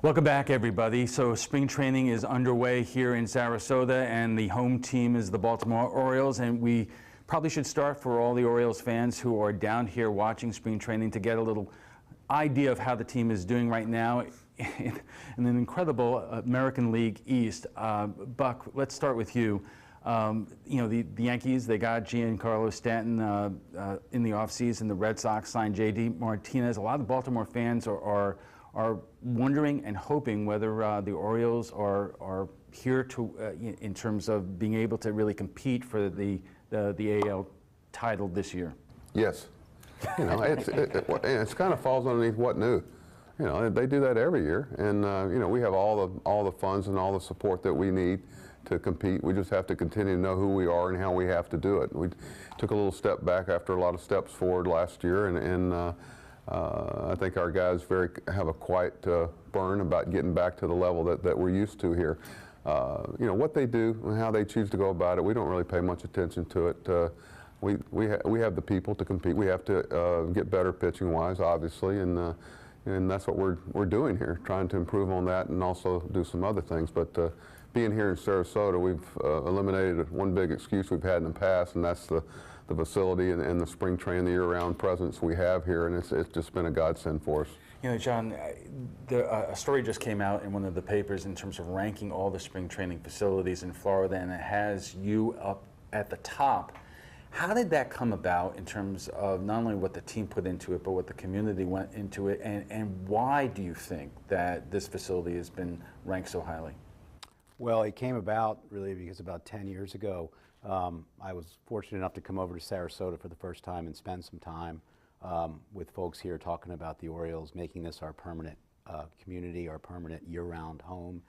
Welcome back, everybody. So spring training is underway here in Sarasota, and the home team is the Baltimore Orioles, and we probably should start for all the Orioles fans who are down here watching spring training to get a little idea of how the team is doing right now in an incredible American League East. Buck, let's start with you. The Yankees, they got Giancarlo Stanton in the offseason. The Red Sox signed J.D. Martinez. A lot of Baltimore fans are wondering and hoping whether the Orioles are here to, in terms of being able to really compete for the AL title this year. Yes. It kind of falls underneath what new. They do that every year, and we have all the funds and all the support that we need to compete. We just have to continue to know who we are and how we have to do it. We took a little step back after a lot of steps forward last year, and I think our guys have a quiet burn about getting back to the level that we're used to here. What they do and how they choose to go about it, we don't really pay much attention to it. We have the people to compete. We have to get better pitching-wise, obviously, and that's what we're doing here, trying to improve on that and also do some other things. But being here in Sarasota, we've eliminated one big excuse we've had in the past, and that's the facility and the spring training, the year-round presence we have here, and it's just been a godsend for us. John, a story just came out in one of the papers in terms of ranking all the spring training facilities in Florida, and it has you up at the top. How did that come about in terms of not only what the team put into it, but what the community went into it, and why do you think that this facility has been ranked so highly? Well, it came about really because about 10 years ago, I was fortunate enough to come over to Sarasota for the first time and spend some time with folks here talking about the Orioles, making this our permanent community, our permanent year-round home.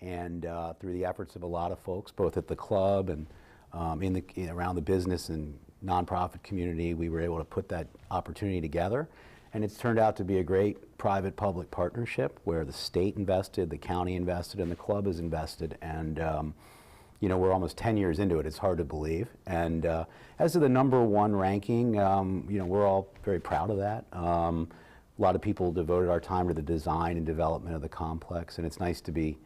And through the efforts of a lot of folks, both at the club and around the business and nonprofit community, we were able to put that opportunity together. And it's turned out to be a great private-public partnership where the state invested, the county invested, and the club has invested. And we're almost 10 years into it. It's hard to believe. And as to the #1 ranking, we're all very proud of that. A lot of people devoted our time to the design and development of the complex, and it's nice to be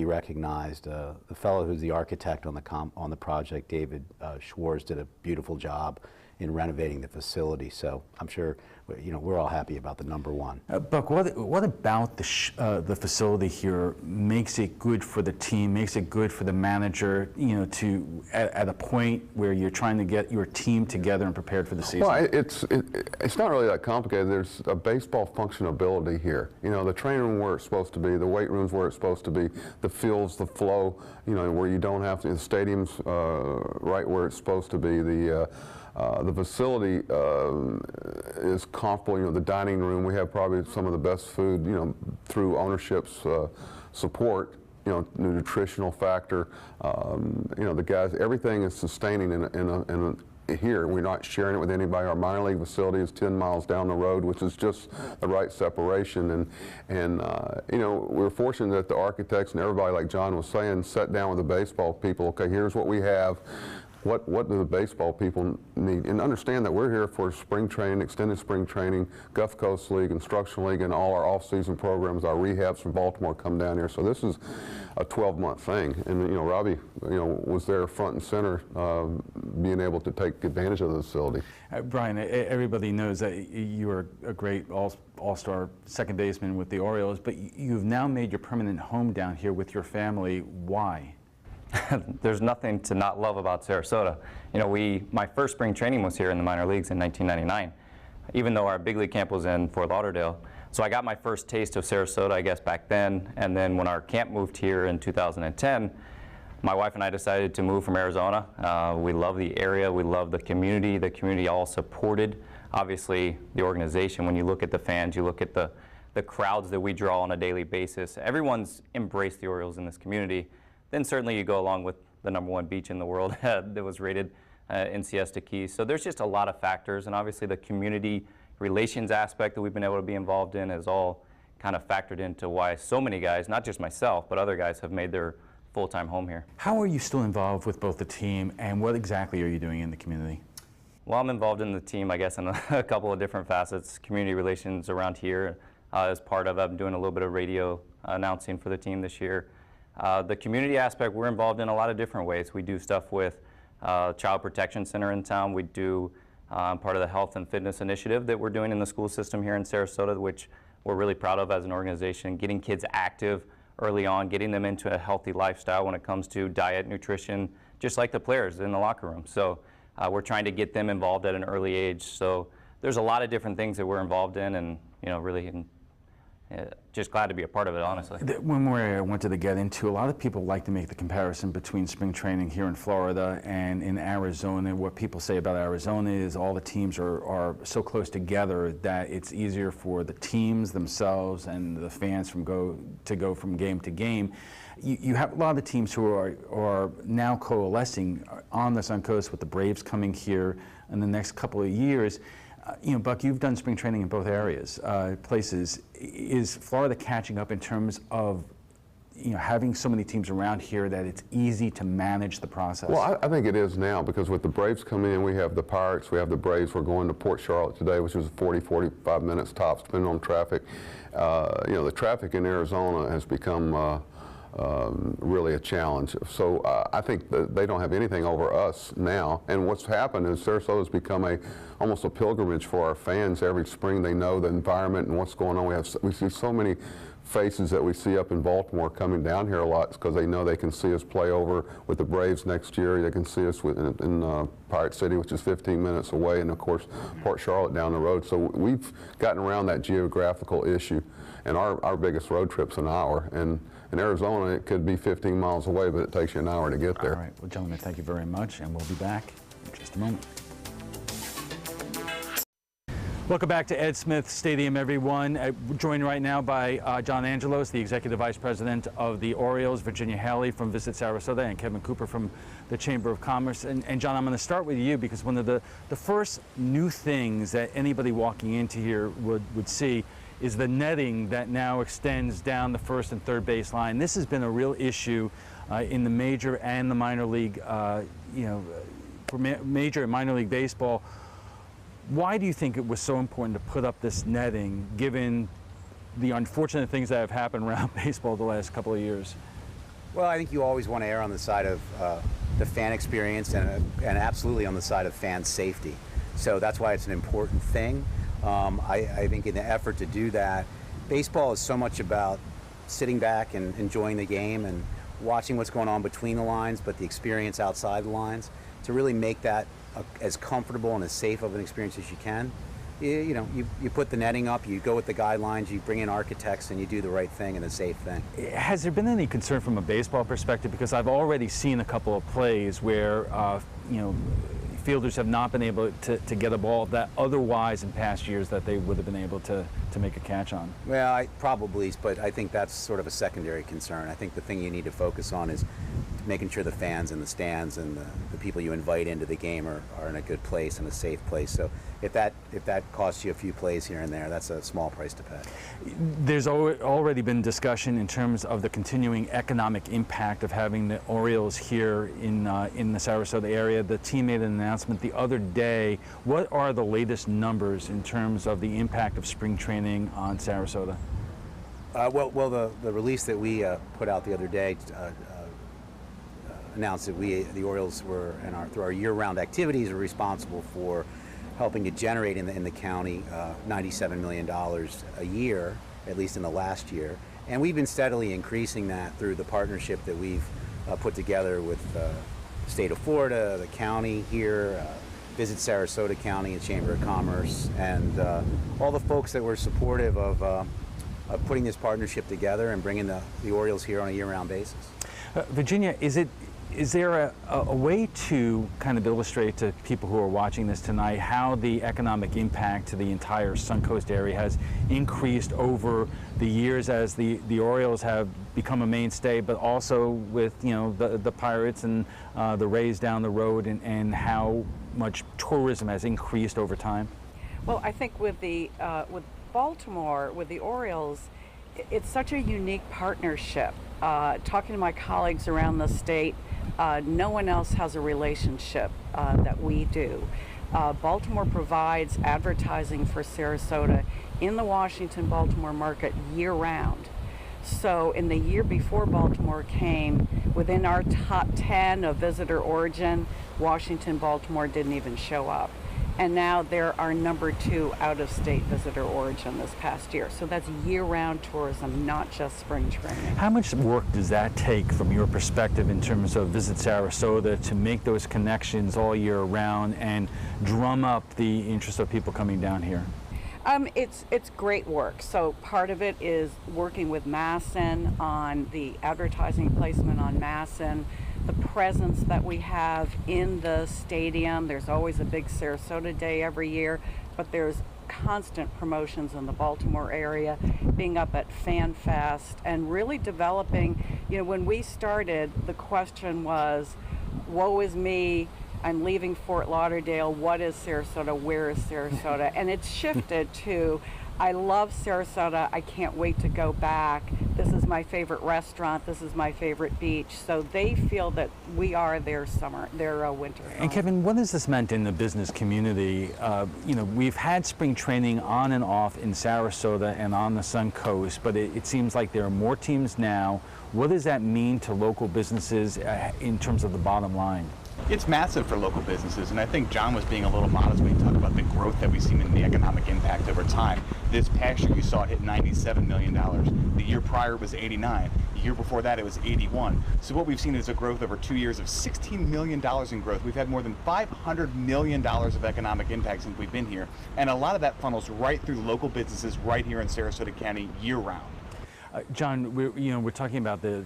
recognized. The fellow who's the architect on the project, David Schwartz, did a beautiful job in renovating the facility. So I'm sure we're all happy about the #1. Buck, what about the facility here makes it good for the team, makes it good for the manager, at a point where you're trying to get your team together and prepared for the season? Well, it's not really that complicated. There's a baseball functionability here. The training room where it's supposed to be, the weight room's where it's supposed to be, the fields, the flow, where you don't have to, the stadium's right where it's supposed to be. The facility is comfortable. The dining room, we have probably some of the best food, through ownership's support. The nutritional factor. The guys, everything is sustaining here. We're not sharing it with anybody. Our minor league facility is 10 miles down the road, which is just the right separation. And we're fortunate that the architects and everybody, like John was saying, sat down with the baseball people. Okay, here's what we have. What do the baseball people need? And understand that we're here for spring training, extended spring training, Gulf Coast League, Instructional League, and all our off-season programs. Our rehabs from Baltimore come down here. So this is a 12-month thing. And, Robbie, was there front and center, being able to take advantage of the facility. Brian, everybody knows that you are a great all-star second baseman with the Orioles, but you've now made your permanent home down here with your family. Why? There's nothing to not love about Sarasota. My first spring training was here in the minor leagues in 1999, even though our big league camp was in Fort Lauderdale. So I got my first taste of Sarasota, I guess, back then. And then when our camp moved here in 2010, my wife and I decided to move from Arizona. We love the area. We love the community. The community all supported, obviously, the organization. When you look at the fans, you look at the crowds that we draw on a daily basis. Everyone's embraced the Orioles in this community. Then certainly you go along with the #1 beach in the world that was rated in Siesta Key. So there's just a lot of factors, and obviously the community relations aspect that we've been able to be involved in is all kind of factored into why so many guys, not just myself, but other guys have made their full-time home here. How are you still involved with both the team, and what exactly are you doing in the community? Well, I'm involved in the team, I guess, in a couple of different facets. Community relations around here, as part of. I'm doing a little bit of radio announcing for the team this year. The community aspect, we're involved in a lot of different ways. We do stuff with Child Protection Center in town. We do part of the health and fitness initiative that we're doing in the school system here in Sarasota, which we're really proud of as an organization, getting kids active early on, getting them into a healthy lifestyle when it comes to diet, nutrition, just like the players in the locker room. So we're trying to get them involved at an early age. So there's a lot of different things that we're involved in, and really just glad to be a part of it, honestly. One more area I wanted to get into, a lot of people like to make the comparison between spring training here in Florida and in Arizona. What people say about Arizona is all the teams are so close together that it's easier for the teams themselves and the fans to go from game to game. You have a lot of the teams who are now coalescing on the Suncoast, with the Braves coming here in the next couple of years. Buck, you've done spring training in both places. Is Florida catching up in terms of having so many teams around here that it's easy to manage the process? Well, I think it is now, because with the Braves coming in, we have the Pirates, we have the Braves. We're going to Port Charlotte today, which is 40-45 minutes tops, depending on traffic. The traffic in Arizona has become really a challenge. So I think that they don't have anything over us now. And what's happened is Sarasota has become almost a pilgrimage for our fans. Every spring they know the environment and what's going on. We see so many faces that we see up in Baltimore coming down here a lot, because they know they can see us play over with the Braves next year. They can see us in Pirate City, which is 15 minutes away, and of course Port Charlotte down the road. So we've gotten around that geographical issue, and our biggest road trip's an hour. And in Arizona, it could be 15 miles away, but it takes you an hour to get there. All right. Well, gentlemen, thank you very much, and we'll be back in just a moment. Welcome back to Ed Smith Stadium, everyone. We're joined right now by John Angelos, the Executive Vice President of the Orioles, Virginia Haley from Visit Sarasota, and Kevin Cooper from the Chamber of Commerce. And John, I'm going to start with you, because one of the first new things that anybody walking into here would see is the netting that now extends down the first and third baseline. This has been a real issue in the major and the minor league, for major and minor league baseball. Why do you think it was so important to put up this netting, given the unfortunate things that have happened around baseball the last couple of years? Well, I think you always want to err on the side of the fan experience and absolutely on the side of fan safety. So that's why it's an important thing. I think in the effort to do that, baseball is so much about sitting back and enjoying the game and watching what's going on between the lines, but the experience outside the lines, to really make that as comfortable and as safe of an experience as you can. You put the netting up, you go with the guidelines, you bring in architects, and you do the right thing and a safe thing. Has there been any concern from a baseball perspective? Because I've already seen a couple of plays where fielders have not been able to get a ball that otherwise in past years that they would have been able to make a catch on. Well, but I think that's sort of a secondary concern. I think the thing you need to focus on is making sure the fans in the stands and the people you invite into the game are in a good place and a safe place. So if that costs you a few plays here and there, that's a small price to pay. There's already been discussion in terms of the continuing economic impact of having the Orioles here in the Sarasota area. The team made an announcement the other day. What are the latest numbers in terms of the impact of spring training on Sarasota? The release that we put out the other day announced that the Orioles were, through our year-round activities, are responsible for helping to generate in the county $97 million a year, at least in the last year. And we've been steadily increasing that through the partnership that we've put together with the state of Florida, the county here, Visit Sarasota County and Chamber of Commerce, and all the folks that were supportive of putting this partnership together and bringing the Orioles here on a year-round basis. Virginia, is there a way to kind of illustrate to people who are watching this tonight how the economic impact to the entire Suncoast area has increased over the years as the Orioles have become a mainstay, but also with the Pirates and the Rays down the road, and how much tourism has increased over time? Well, I think with Baltimore, with the Orioles, it's such a unique partnership. Talking to my colleagues around the state, no one else has a relationship that we do. Baltimore provides advertising for Sarasota in the Washington-Baltimore market year-round. So in the year before Baltimore came, within our top 10 of visitor origin, Washington-Baltimore didn't even show up. And now they're our number 2 out-of-state visitor origin this past year. So that's year-round tourism, not just spring training. How much work does that take from your perspective in terms of Visit Sarasota to make those connections all year round and drum up the interest of people coming down here? It's great work. So part of it is working with Masson on the advertising placement on Masson, the presence that we have in the stadium. There's always a big Sarasota Day every year, but there's constant promotions in the Baltimore area, being up at Fan Fest and really developing, when we started, the question was, woe is me, I'm leaving Fort Lauderdale, what is Sarasota, where is Sarasota? And it's shifted to, I love Sarasota, I can't wait to go back, this is my favorite restaurant, this is my favorite beach. So they feel that we are their winter home. And Kevin, what has this meant in the business community? We've had spring training on and off in Sarasota and on the Sun Coast, but it seems like there are more teams now. What does that mean to local businesses in terms of the bottom line? It's massive for local businesses, and I think John was being a little modest when he talked about the growth that we've seen in the economic impact over time. This past year, you saw it hit $97 million. The year prior, it was 89. The year before that, it was 81. So what we've seen is a growth over 2 years of $16 million in growth. We've had more than $500 million of economic impact since we've been here, and a lot of that funnels right through local businesses right here in Sarasota County year-round. John, we're talking about the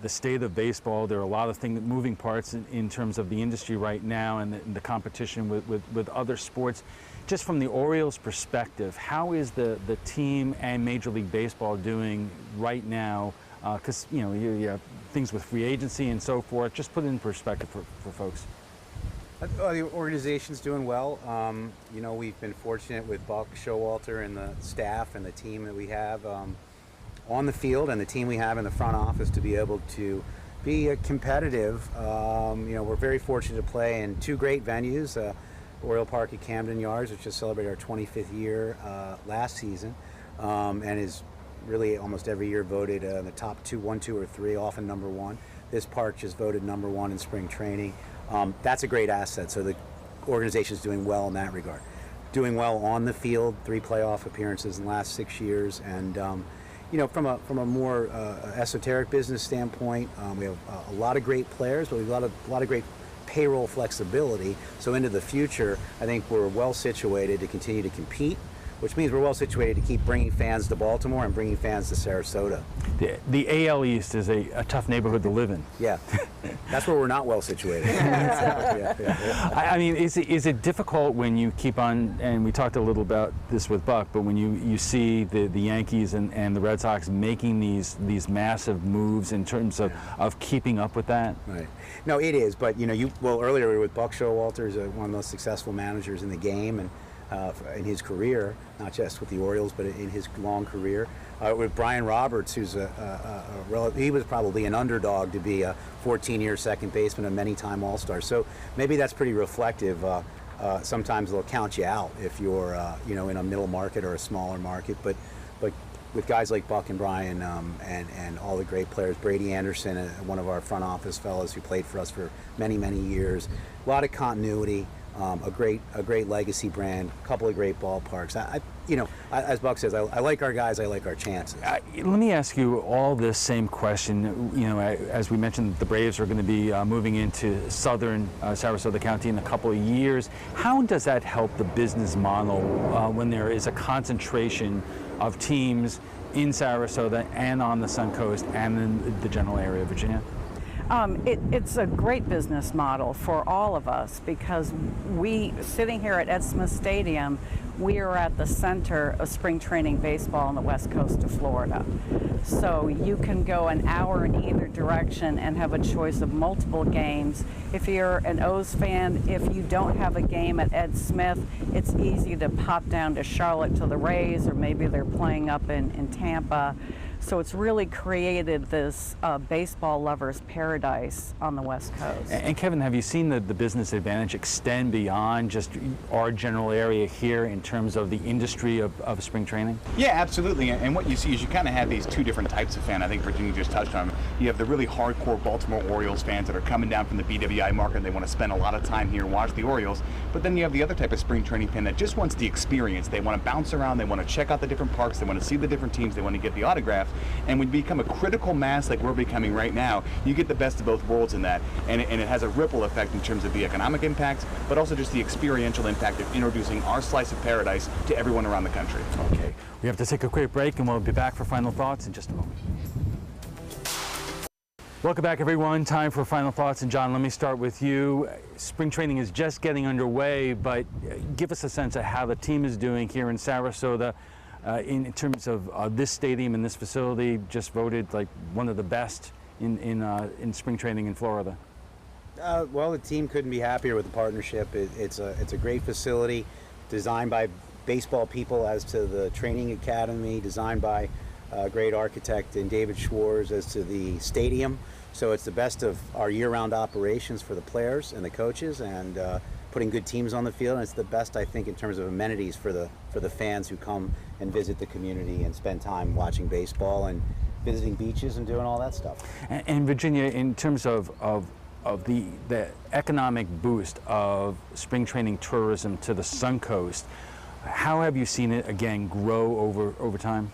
state of baseball. There are a lot of moving parts in terms of the industry right now and the competition with other sports. Just from the Orioles' perspective, how is the team and Major League Baseball doing right now? Because you have things with free agency and so forth. Just put it in perspective for folks. The organization's doing well. We've been fortunate with Buck Showalter and the staff and the team that we have on the field and the team we have in the front office to be able to be competitive. We're very fortunate to play in 2 great venues, Oriole Park at Camden Yards, which just celebrated our 25th year last season, and is really almost every year voted in the top 1, 2, or 3, often number 1. This park just voted number 1 in spring training. That's a great asset, so the organization's doing well in that regard. Doing well on the field, 3 playoff appearances in the last 6 years, and from a more esoteric business standpoint, we have a lot of great players, but we've got a lot of great payroll flexibility. So into the future, I think we're well situated to continue to compete, which means we're well situated to keep bringing fans to Baltimore and bringing fans to Sarasota. The AL East is a tough neighborhood to live in. Yeah, that's where we're not well situated. I mean, is it difficult when you keep on, and we talked a little about this with Buck, but when you see the Yankees and the Red Sox making these massive moves in terms of keeping up with that? Right. No, it is, but earlier we were with Buck Showalter, who's one of the most successful managers in the game, and in his career, not just with the Orioles, but in his long career. With Brian Roberts, who's he was probably an underdog to be a 14-year second baseman, a many-time All-Star. So maybe that's pretty reflective. Sometimes they'll count you out if you're in a middle market or a smaller market. But with guys like Buck and Brian and all the great players, Brady Anderson, one of our front office fellows who played for us for many, many years, a lot of continuity. A great legacy brand, a couple of great ballparks. As Buck says, I like our guys, I like our chances. Let me ask you all this same question. As we mentioned, the Braves are going to be moving into southern Sarasota County in a couple of years. How does that help the business model when there is a concentration of teams in Sarasota and on the Sun Coast and in the general area of Virginia? It's a great business model for all of us because sitting here at Ed Smith Stadium, we are at the center of spring training baseball on the west coast of Florida. So you can go an hour in either direction and have a choice of multiple games. If you're an O's fan, if you don't have a game at Ed Smith, it's easy to pop down to Charlotte to the Rays, or maybe they're playing up in Tampa. So it's really created this baseball lover's paradise on the West Coast. And Kevin, have you seen the business advantage extend beyond just our general area here in terms of the industry of spring training? Yeah, absolutely. And what you see is you kind of have these two different types of fan. I think Virginia just touched on them. You have the really hardcore Baltimore Orioles fans that are coming down from the BWI market and they want to spend a lot of time here and watch the Orioles. But then you have the other type of spring training fan that just wants the experience. They want to bounce around, they want to check out the different parks, they want to see the different teams, they want to get the autographs. And when you become a critical mass like we're becoming right now, you get the best of both worlds in that. And it has a ripple effect in terms of the economic impact, but also just the experiential impact of introducing our slice of paradise to everyone around the country. Okay, we have to take a quick break and we'll be back for final thoughts in just a moment. Welcome back, everyone. Time for final thoughts. And John, let me start with you. Spring training is just getting underway, but give us a sense of how the team is doing here in Sarasota. In terms of this stadium and this facility, just voted like one of the best in spring training in Florida. Well, the team couldn't be happier with the partnership. It's a great facility, designed by baseball people as to the training academy, designed by a great architect in David Schwartz as to the stadium. So it's the best of our year-round operations for the players and the coaches, and putting good teams on the field. And it's the best, I think, in terms of amenities for the fans who come and visit the community and spend time watching baseball and visiting beaches and doing all that stuff. And Virginia, in terms of the economic boost of spring training tourism to the Suncoast, how have you seen it again grow over time?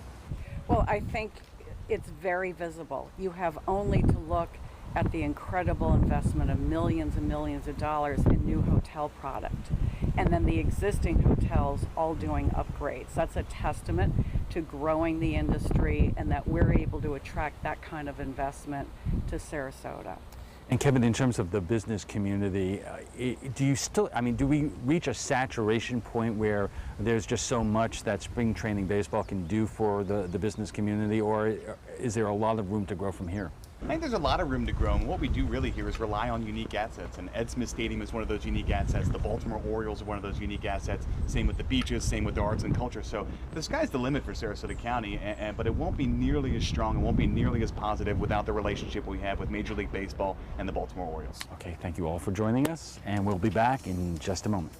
Well, I think it's very visible. You have only to look at the incredible investment of millions and millions of dollars in new hotel product, and then the existing hotels all doing upgrades. That's a testament to growing the industry and that we're able to attract that kind of investment to Sarasota. And Kevin, in terms of the business community, do we reach a saturation point where there's just so much that spring training baseball can do for the business community, or is there a lot of room to grow from here? I think there's a lot of room to grow, and what we do really here is rely on unique assets, and Ed Smith Stadium is one of those unique assets. The Baltimore Orioles are one of those unique assets. Same with the beaches, same with the arts and culture. So the sky's the limit for Sarasota County, but it won't be nearly as strong, it won't be nearly as positive without the relationship we have with Major League Baseball and the Baltimore Orioles. Okay, thank you all for joining us, and we'll be back in just a moment.